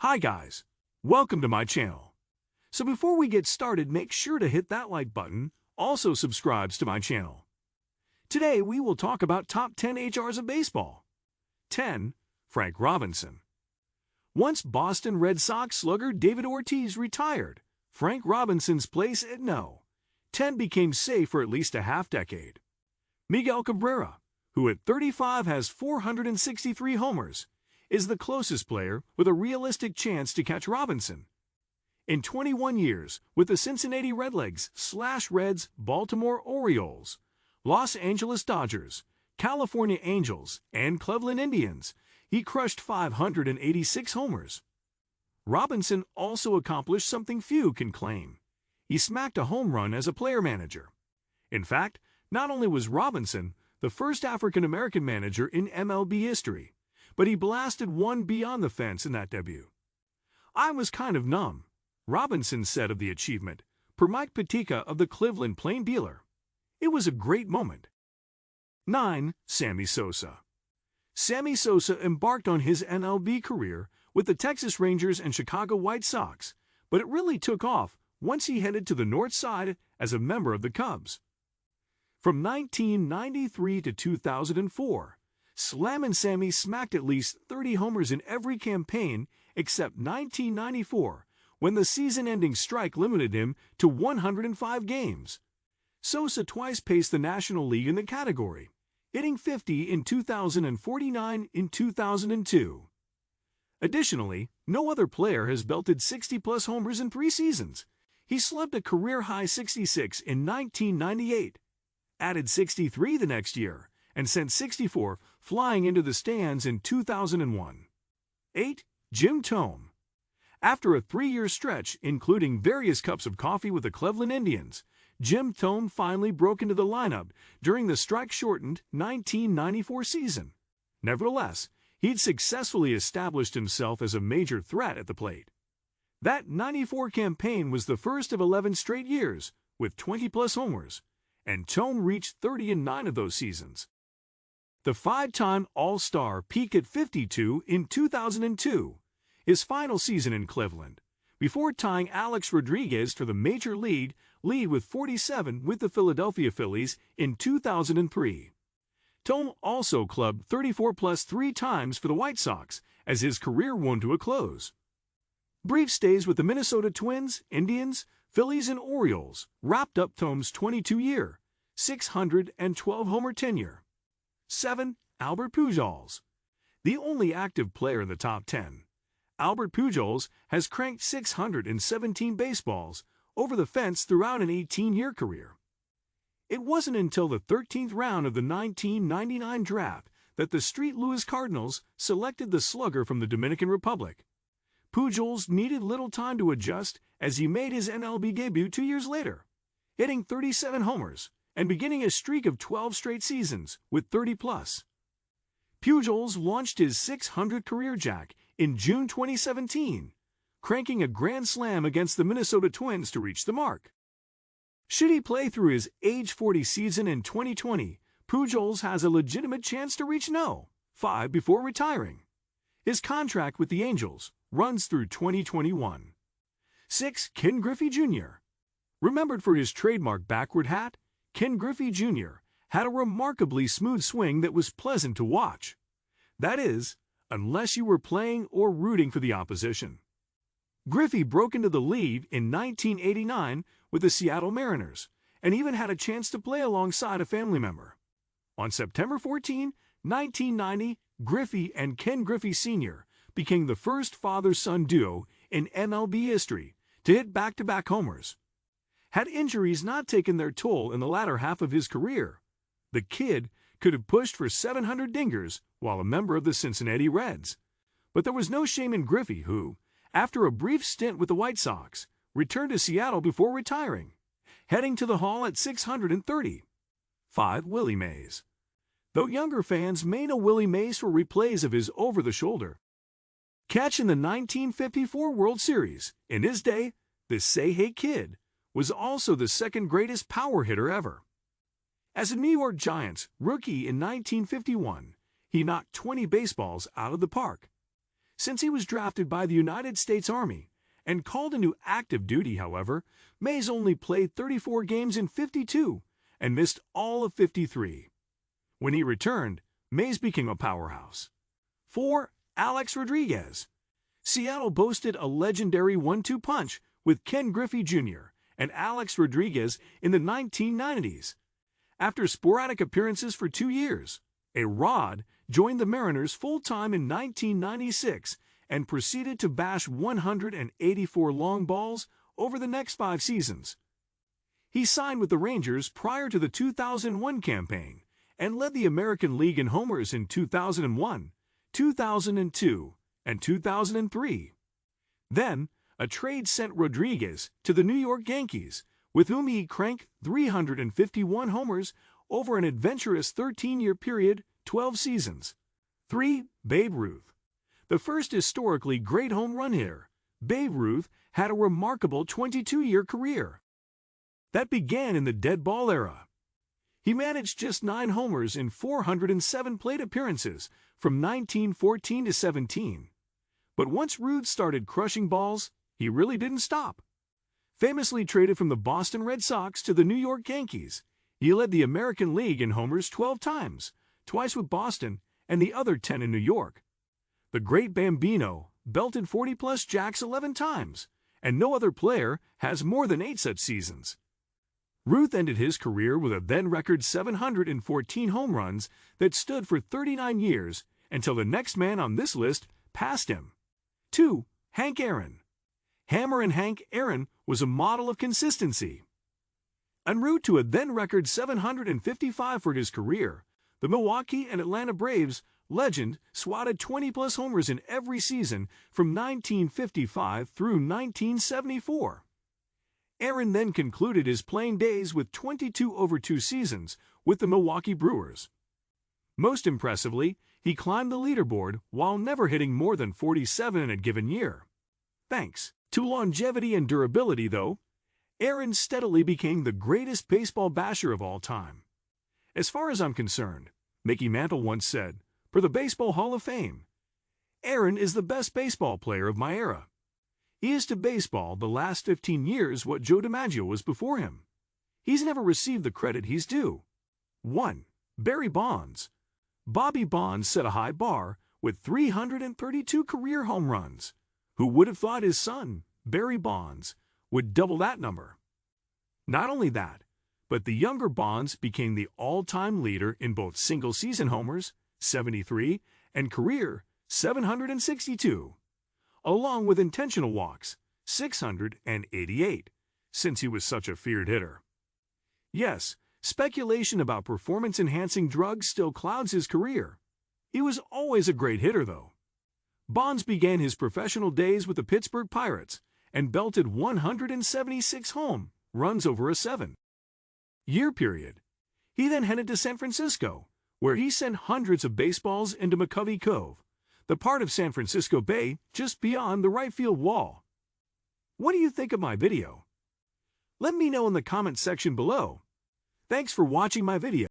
Hi guys, welcome to my channel. So before we get started, make sure to hit that like button, also subscribes to my channel. Today we will talk about top 10 HRs of baseball. 10. Frank Robinson. Once Boston Red Sox slugger David Ortiz retired, Frank Robinson's place at No. 10 became safe for at least a half-decade. Miguel Cabrera, who at 35 has 463 homers, is the closest player with a realistic chance to catch Robinson. In 21 years, with the Cincinnati Redlegs/Reds, Baltimore Orioles, Los Angeles Dodgers, California Angels, and Cleveland Indians, he crushed 586 homers. Robinson also accomplished something few can claim. He smacked a home run as a player manager. In fact, not only was Robinson the first African-American manager in MLB history, but he blasted one beyond the fence in that debut. "I was kind of numb," Robinson said of the achievement, per Mike Petica of the Cleveland Plain Dealer. "It was a great moment." 9. Sammy Sosa. Sammy Sosa embarked on his MLB career with the Texas Rangers and Chicago White Sox, but it really took off once he headed to the North Side as a member of the Cubs. From 1993 to 2004, Slammin' Sammy smacked at least 30 homers in every campaign except 1994, when the season-ending strike limited him to 105 games. Sosa twice paced the National League in the category, hitting 50 in 2000 and 49 in 2002. Additionally, no other player has belted 60-plus homers in 3 seasons. He slugged a career-high 66 in 1998, added 63 the next year, and sent 64 flying into the stands in 2001. 8. Jim Thome. After a 3-year stretch, including various cups of coffee with the Cleveland Indians, Jim Thome finally broke into the lineup during the strike-shortened 1994 season. Nevertheless, he'd successfully established himself as a major threat at the plate. That 94 campaign was the first of 11 straight years with 20-plus homers, and Thome reached 30 in 9 of those seasons. The 5-time All-Star peaked at 52 in 2002, his final season in Cleveland, before tying Alex Rodriguez for the Major League lead with 47 with the Philadelphia Phillies in 2003. Thome also clubbed 34-plus 3 times for the White Sox as his career wound to a close. Brief stays with the Minnesota Twins, Indians, Phillies, and Orioles wrapped up Thome's 22-year, 612-homer tenure. 7. Albert Pujols. The only active player in the top 10, Albert Pujols has cranked 617 baseballs over the fence throughout an 18-year career. It wasn't until the 13th round of the 1999 draft that the St. Louis Cardinals selected the slugger from the Dominican Republic. Pujols needed little time to adjust as he made his MLB debut 2 years later, hitting 37 homers and beginning a streak of 12 straight seasons with 30-plus. Pujols launched his 600th career jack in June 2017, cranking a grand slam against the Minnesota Twins to reach the mark. Should he play through his age 40 season in 2020, Pujols has a legitimate chance to reach No. 5 before retiring. His contract with the Angels runs through 2021. 6. Ken Griffey Jr. Remembered for his trademark backward hat, Ken Griffey Jr. had a remarkably smooth swing that was pleasant to watch. That is, unless you were playing or rooting for the opposition. Griffey broke into the league in 1989 with the Seattle Mariners, and even had a chance to play alongside a family member. On September 14, 1990, Griffey and Ken Griffey Sr. became the first father-son duo in MLB history to hit back-to-back homers. Had injuries not taken their toll in the latter half of his career, the kid could have pushed for 700 dingers while a member of the Cincinnati Reds. But there was no shame in Griffey, who, after a brief stint with the White Sox, returned to Seattle before retiring, heading to the Hall at 630. 5. Willie Mays. Though younger fans may know Willie Mays for replays of his over-the-shoulder catch in the 1954 World Series, in his day, the Say Hey Kid was also the second greatest power hitter ever. As a New York Giants rookie in 1951, he knocked 20 baseballs out of the park. Since he was drafted by the United States Army and called into active duty, however, Mays only played 34 games in 52 and missed all of 53. When he returned, Mays became a powerhouse. 4. Alex Rodriguez. Seattle boasted a legendary 1-2 punch with Ken Griffey Jr. and Alex Rodriguez in the 1990s. After sporadic appearances for 2 years, A-Rod joined the Mariners full-time in 1996 and proceeded to bash 184 long balls over the next 5 seasons. He signed with the Rangers prior to the 2001 campaign and led the American League in homers in 2001, 2002, and 2003. Then, a trade sent Rodriguez to the New York Yankees, with whom he cranked 351 homers over an adventurous 13-year period, 12 seasons. 3. Babe Ruth. The first historically great home run hitter, Babe Ruth had a remarkable 22-year career that began in the dead ball era. He managed just 9 homers in 407 plate appearances from 1914 to 17. But once Ruth started crushing balls, he really didn't stop. Famously traded from the Boston Red Sox to the New York Yankees, he led the American League in homers 12 times, twice with Boston and the other 10 in New York. The great Bambino belted 40-plus jacks 11 times, and no other player has more than 8 such seasons. Ruth ended his career with a then-record 714 home runs that stood for 39 years until the next man on this list passed him. 2. Hank Aaron. Hammer and Hank Aaron was a model of consistency. En route to a then-record 755 for his career, the Milwaukee and Atlanta Braves legend swatted 20-plus homers in every season from 1955 through 1974. Aaron then concluded his playing days with 22 over 2 seasons with the Milwaukee Brewers. Most impressively, he climbed the leaderboard while never hitting more than 47 in a given year. Thanks to longevity and durability, though, Aaron steadily became the greatest baseball basher of all time. As far as I'm concerned, Mickey Mantle once said, for the Baseball Hall of Fame, Aaron is the best baseball player of my era. He is to baseball the last 15 years what Joe DiMaggio was before him. He's never received the credit he's due. 1. Barry Bonds. Bobby Bonds set a high bar with 332 career home runs. Who would have thought his son, Barry Bonds, would double that number? Not only that, but the younger Bonds became the all-time leader in both single-season homers, 73, and career, 762. Along with intentional walks, 688, since he was such a feared hitter. Yes, speculation about performance-enhancing drugs still clouds his career. He was always a great hitter, though. Bonds began his professional days with the Pittsburgh Pirates and belted 176 home runs over a 7-year period. He then headed to San Francisco, where he sent hundreds of baseballs into McCovey Cove, the part of San Francisco Bay just beyond the right field wall. What do you think of my video? Let me know in the comment section below. Thanks for watching my video.